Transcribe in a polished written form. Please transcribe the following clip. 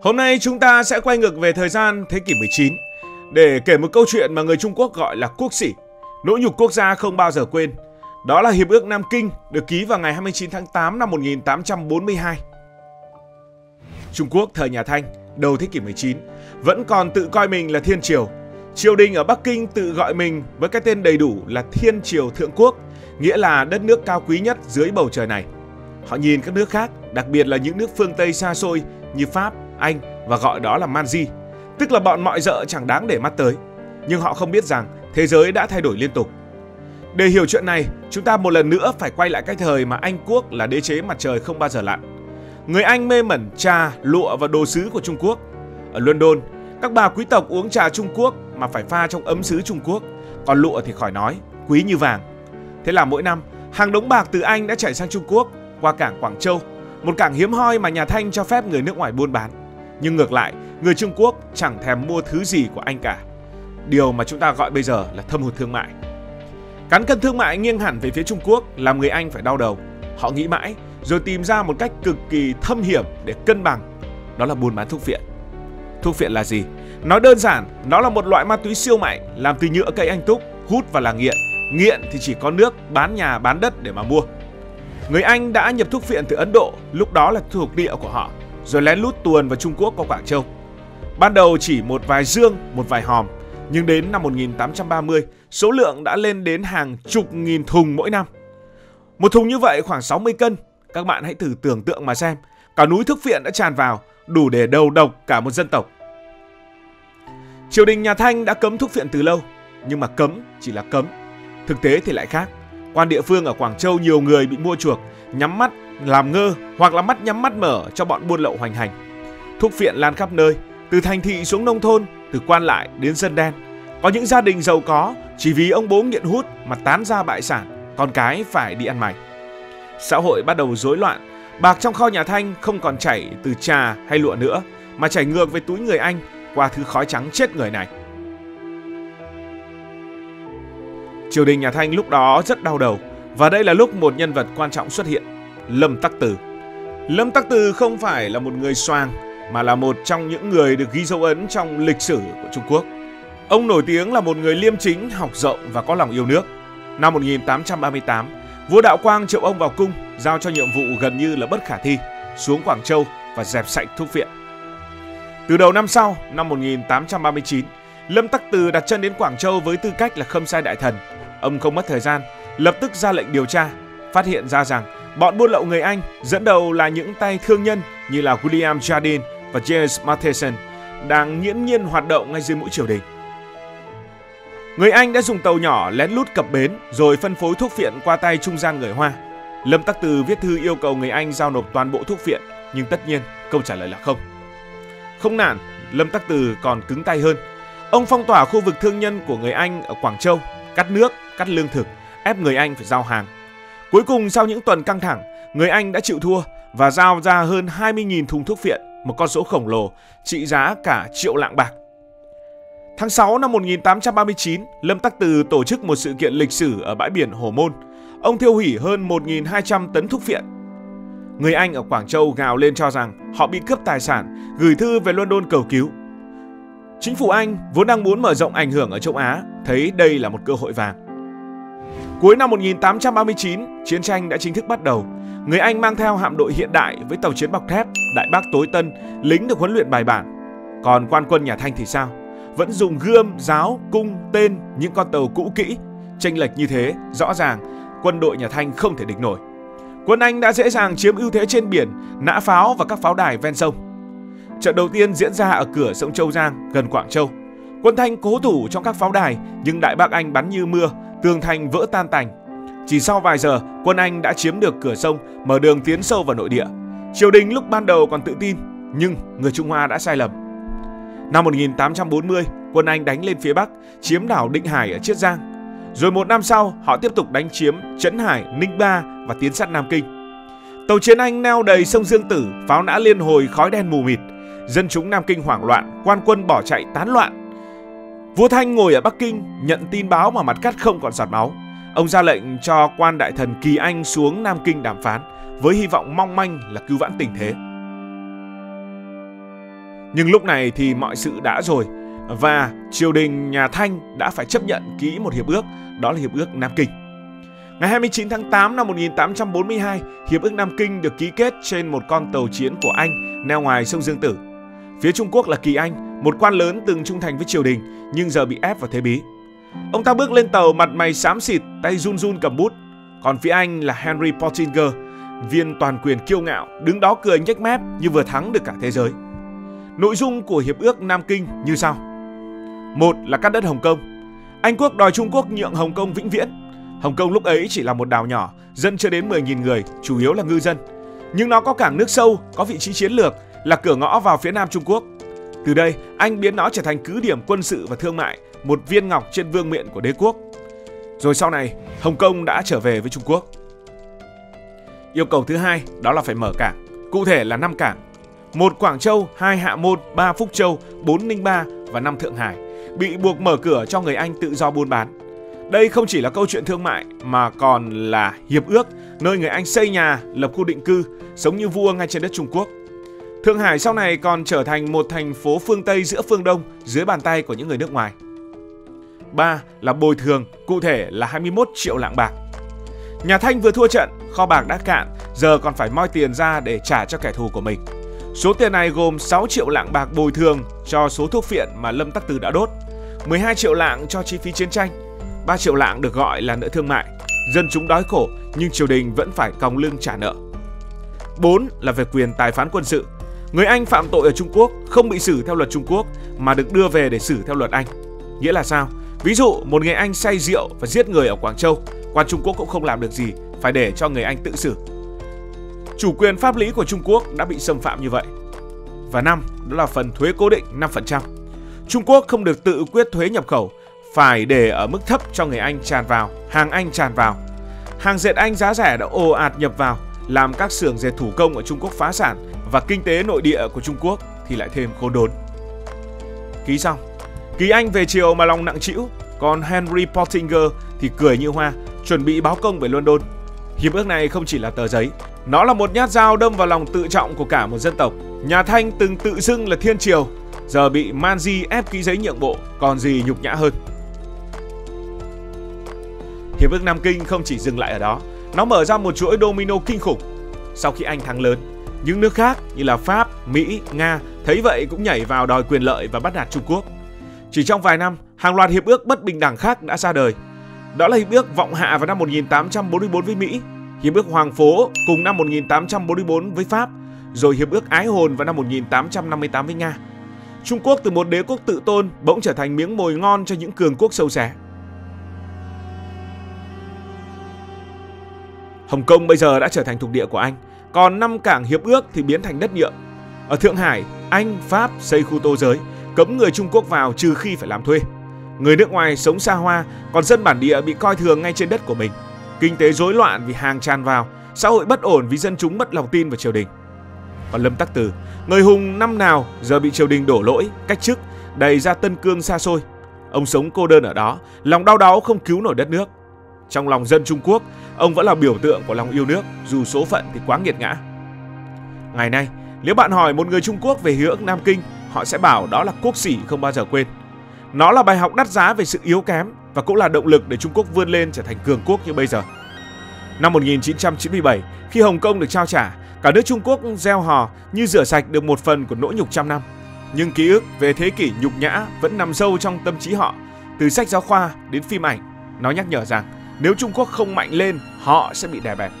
Hôm nay chúng ta sẽ quay ngược về thời gian thế kỷ 19 để kể một câu chuyện mà người Trung Quốc gọi là quốc sỉ, nỗi nhục quốc gia không bao giờ quên. Đó là Hiệp ước Nam Kinh được ký vào ngày 29 tháng 8 năm 1842. Trung Quốc thời nhà Thanh, đầu thế kỷ 19, vẫn còn tự coi mình là Thiên Triều. Triều đình ở Bắc Kinh tự gọi mình với cái tên đầy đủ là Thiên Triều Thượng Quốc, nghĩa là đất nước cao quý nhất dưới bầu trời này. Họ nhìn các nước khác, đặc biệt là những nước phương Tây xa xôi như Pháp, Anh và gọi đó là Manji, tức là bọn mọi dợ chẳng đáng để mắt tới. Nhưng họ không biết rằng thế giới đã thay đổi liên tục. Để hiểu chuyện này, chúng ta một lần nữa phải quay lại cái thời mà Anh Quốc là đế chế mặt trời không bao giờ lặn. Người Anh mê mẩn trà, lụa và đồ sứ của Trung Quốc. Ở London, các bà quý tộc uống trà Trung Quốc mà phải pha trong ấm sứ Trung Quốc, còn lụa thì khỏi nói, quý như vàng. Thế là mỗi năm, hàng đống bạc từ Anh đã chảy sang Trung Quốc qua cảng Quảng Châu, một cảng hiếm hoi mà nhà Thanh cho phép người nước ngoài buôn bán. Nhưng ngược lại, người Trung Quốc chẳng thèm mua thứ gì của Anh cả. Điều mà chúng ta gọi bây giờ là thâm hụt thương mại. Cán cân thương mại nghiêng hẳn về phía Trung Quốc làm người Anh phải đau đầu. Họ nghĩ mãi rồi tìm ra một cách cực kỳ thâm hiểm để cân bằng. Đó là buôn bán thuốc phiện. Thuốc phiện là gì? Nói đơn giản, nó là một loại ma túy siêu mạnh làm từ nhựa cây anh túc, hút và là nghiện. Nghiện thì chỉ có nước, bán nhà, bán đất để mà mua. Người Anh đã nhập thuốc phiện từ Ấn Độ, lúc đó là thuộc địa của họ, rồi lén lút tuồn vào Trung Quốc qua Quảng Châu. Ban đầu chỉ một vài dương, một vài hòm, nhưng đến năm 1830, số lượng đã lên đến hàng chục nghìn thùng mỗi năm. Một thùng như vậy khoảng 60 cân, các bạn hãy thử tưởng tượng mà xem, cả núi thuốc phiện đã tràn vào, đủ để đầu độc cả một dân tộc. Triều đình nhà Thanh đã cấm thuốc phiện từ lâu, nhưng mà cấm chỉ là cấm. Thực tế thì lại khác. Quan địa phương ở Quảng Châu nhiều người bị mua chuộc, nhắm mắt làm ngơ hoặc là mắt nhắm mắt mở cho bọn buôn lậu hoành hành. Thuốc phiện lan khắp nơi, từ thành thị xuống nông thôn, từ quan lại đến dân đen. Có những gia đình giàu có chỉ vì ông bố nghiện hút mà tán gia bại sản, con cái phải đi ăn mày. Xã hội bắt đầu rối loạn, bạc trong kho nhà Thanh không còn chảy từ trà hay lụa nữa, mà chảy ngược về túi người Anh qua thứ khói trắng chết người này. Triều đình nhà Thanh lúc đó rất đau đầu, và đây là lúc một nhân vật quan trọng xuất hiện, Lâm Tắc Từ. Lâm Tắc Từ không phải là một người xoàng, mà là một trong những người được ghi dấu ấn trong lịch sử của Trung Quốc. Ông nổi tiếng là một người liêm chính, học rộng và có lòng yêu nước. Năm 1838, vua Đạo Quang triệu ông vào cung, giao cho nhiệm vụ gần như là bất khả thi, xuống Quảng Châu và dẹp sạch thuốc phiện. Từ đầu năm sau, năm 1839, Lâm Tắc Từ đặt chân đến Quảng Châu với tư cách là khâm sai đại thần. Ông không mất thời gian, lập tức ra lệnh điều tra, phát hiện ra rằng bọn buôn lậu người Anh dẫn đầu là những tay thương nhân như là William Jardine và James Matheson đang nghiễm nhiên hoạt động ngay dưới mũi triều đình. Người Anh đã dùng tàu nhỏ lén lút cập bến rồi phân phối thuốc phiện qua tay trung gian người Hoa. Lâm Tắc Từ viết thư yêu cầu người Anh giao nộp toàn bộ thuốc phiện, nhưng tất nhiên câu trả lời là không. Không nản, Lâm Tắc Từ còn cứng tay hơn. Ông phong tỏa khu vực thương nhân của người Anh ở Quảng Châu, cắt nước, cắt lương thực, ép người Anh phải giao hàng. Cuối cùng sau những tuần căng thẳng, người Anh đã chịu thua và giao ra hơn 20.000 thùng thuốc phiện, một con số khổng lồ, trị giá cả triệu lạng bạc. Tháng 6 năm 1839, Lâm Tắc Từ tổ chức một sự kiện lịch sử ở bãi biển Hồ Môn. Ông tiêu hủy hơn 1.200 tấn thuốc phiện. Người Anh ở Quảng Châu gào lên cho rằng họ bị cướp tài sản, gửi thư về London cầu cứu. Chính phủ Anh vốn đang muốn mở rộng ảnh hưởng ở châu Á, thấy đây là một cơ hội vàng. Cuối năm 1839, chiến tranh đã chính thức bắt đầu. Người Anh mang theo hạm đội hiện đại với tàu chiến bọc thép, đại bác tối tân, lính được huấn luyện bài bản. Còn quan quân nhà Thanh thì sao? Vẫn dùng gươm, giáo, cung, tên, những con tàu cũ kỹ. Chênh lệch như thế, rõ ràng quân đội nhà Thanh không thể địch nổi. Quân Anh đã dễ dàng chiếm ưu thế trên biển, nã pháo và các pháo đài ven sông. Trận đầu tiên diễn ra ở cửa sông Châu Giang, gần Quảng Châu. Quân Thanh cố thủ trong các pháo đài, nhưng đại bác Anh bắn như mưa, tường thành vỡ tan tành. Chỉ sau vài giờ, quân Anh đã chiếm được cửa sông, mở đường tiến sâu vào nội địa. Triều đình lúc ban đầu còn tự tin, nhưng người Trung Hoa đã sai lầm. Năm 1840, quân Anh đánh lên phía Bắc, chiếm đảo Định Hải ở Chiết Giang. Rồi một năm sau, họ tiếp tục đánh chiếm Trấn Hải, Ninh Ba và tiến sát Nam Kinh. Tàu chiến Anh neo đầy sông Dương Tử, pháo nã liên hồi, khói đen mù mịt. Dân chúng Nam Kinh hoảng loạn, quan quân bỏ chạy tán loạn. Vua Thanh ngồi ở Bắc Kinh, nhận tin báo mà mặt cắt không còn giọt máu. Ông ra lệnh cho quan đại thần Kỳ Anh xuống Nam Kinh đàm phán, với hy vọng mong manh là cứu vãn tình thế. Nhưng lúc này thì mọi sự đã rồi, và triều đình nhà Thanh đã phải chấp nhận ký một hiệp ước, đó là Hiệp ước Nam Kinh. Ngày 29 tháng 8 năm 1842, Hiệp ước Nam Kinh được ký kết trên một con tàu chiến của Anh neo ngoài sông Dương Tử. Phía Trung Quốc là Kỳ Anh, một quan lớn từng trung thành với triều đình nhưng giờ bị ép vào thế bí. Ông ta bước lên tàu mặt mày xám xịt, tay run run cầm bút. Còn phía Anh là Henry Portinger, viên toàn quyền kiêu ngạo, đứng đó cười nhếch mép như vừa thắng được cả thế giới. Nội dung của Hiệp ước Nam Kinh như sau. Một là cắt đất Hồng Kông. Anh quốc đòi Trung Quốc nhượng Hồng Kông vĩnh viễn. Hồng Kông lúc ấy chỉ là một đảo nhỏ, dân chưa đến 10.000 người, chủ yếu là ngư dân. Nhưng nó có cảng nước sâu, có vị trí chiến lược, là cửa ngõ vào phía Nam Trung Quốc. Từ đây, Anh biến nó trở thành cứ điểm quân sự và thương mại, một viên ngọc trên vương miện của đế quốc. Rồi sau này, Hồng Kông đã trở về với Trung Quốc. Yêu cầu thứ hai đó là phải mở cảng, cụ thể là 5 cảng. 1 Quảng Châu, 2 Hạ Môn, 3 Phúc Châu, 4 Ninh Ba và 5 Thượng Hải bị buộc mở cửa cho người Anh tự do buôn bán. Đây không chỉ là câu chuyện thương mại mà còn là hiệp ước nơi người Anh xây nhà, lập khu định cư, sống như vua ngay trên đất Trung Quốc. Thượng Hải sau này còn trở thành một thành phố phương Tây giữa phương Đông dưới bàn tay của những người nước ngoài. 3 là bồi thường, cụ thể là 21 triệu lạng bạc. Nhà Thanh vừa thua trận, kho bạc đã cạn, giờ còn phải moi tiền ra để trả cho kẻ thù của mình. Số tiền này gồm 6 triệu lạng bạc bồi thường cho số thuốc phiện mà Lâm Tắc Từ đã đốt, 12 triệu lạng cho chi phí chiến tranh, 3 triệu lạng được gọi là nợ thương mại. Dân chúng đói khổ nhưng triều đình vẫn phải còng lưng trả nợ. 4 là về quyền tài phán quân sự. Người Anh phạm tội ở Trung Quốc không bị xử theo luật Trung Quốc mà được đưa về để xử theo luật Anh. Nghĩa là sao? Ví dụ một người Anh say rượu và giết người ở Quảng Châu, quan Trung Quốc cũng không làm được gì, phải để cho người Anh tự xử. Chủ quyền pháp lý của Trung Quốc đã bị xâm phạm như vậy. Và 5 đó là phần thuế cố định 5%. Trung Quốc không được tự quyết thuế nhập khẩu, phải để ở mức thấp cho người Anh tràn vào, hàng Anh tràn vào. Hàng dệt Anh giá rẻ đã ồ ạt nhập vào, làm các xưởng dệt thủ công ở Trung Quốc phá sản và kinh tế nội địa của Trung Quốc thì lại thêm khốn đốn. Ký xong, Kỳ Anh về chiều mà lòng nặng trĩu, còn Henry Portinger thì cười như hoa, chuẩn bị báo công về London. Hiệp ước này không chỉ là tờ giấy, nó là một nhát dao đâm vào lòng tự trọng của cả một dân tộc. Nhà Thanh từng tự xưng là thiên triều, giờ bị man di ép ký giấy nhượng bộ, còn gì nhục nhã hơn. Hiệp ước Nam Kinh không chỉ dừng lại ở đó, nó mở ra một chuỗi domino kinh khủng. Sau khi Anh thắng lớn, những nước khác như là Pháp, Mỹ, Nga thấy vậy cũng nhảy vào đòi quyền lợi và bắt nạt Trung Quốc. Chỉ trong vài năm, hàng loạt hiệp ước bất bình đẳng khác đã ra đời. Đó là hiệp ước Vọng Hạ vào năm 1844 với Mỹ, hiệp ước Hoàng Phố cùng năm 1844 với Pháp, rồi hiệp ước Ái Hồn vào năm 1858 với Nga. Trung Quốc từ một đế quốc tự tôn bỗng trở thành miếng mồi ngon cho những cường quốc sâu xé. Hồng Kông bây giờ đã trở thành thuộc địa của Anh, còn 5 cảng hiệp ước thì biến thành đất nhượng. Ở Thượng Hải, Anh, Pháp xây khu tô giới, cấm người Trung Quốc vào trừ khi phải làm thuê. Người nước ngoài sống xa hoa, còn dân bản địa bị coi thường ngay trên đất của mình. Kinh tế rối loạn vì hàng tràn vào, xã hội bất ổn vì dân chúng mất lòng tin vào triều đình. Còn Lâm Tắc Từ, người hùng năm nào giờ bị triều đình đổ lỗi, cách chức, đày ra Tân Cương xa xôi. Ông sống cô đơn ở đó, lòng đau đáu không cứu nổi đất nước. Trong lòng dân Trung Quốc, ông vẫn là biểu tượng của lòng yêu nước, dù số phận thì quá nghiệt ngã. Ngày nay, nếu bạn hỏi một người Trung Quốc về hiệp ước Nam Kinh, họ sẽ bảo đó là quốc sỉ không bao giờ quên. Nó là bài học đắt giá về sự yếu kém và cũng là động lực để Trung Quốc vươn lên trở thành cường quốc như bây giờ. Năm 1997, khi Hồng Kông được trao trả, cả nước Trung Quốc reo hò như rửa sạch được một phần của nỗi nhục trăm năm. Nhưng ký ức về thế kỷ nhục nhã vẫn nằm sâu trong tâm trí họ. Từ sách giáo khoa đến phim ảnh, nó nhắc nhở rằng nếu Trung Quốc không mạnh lên, họ sẽ bị đè bẹp.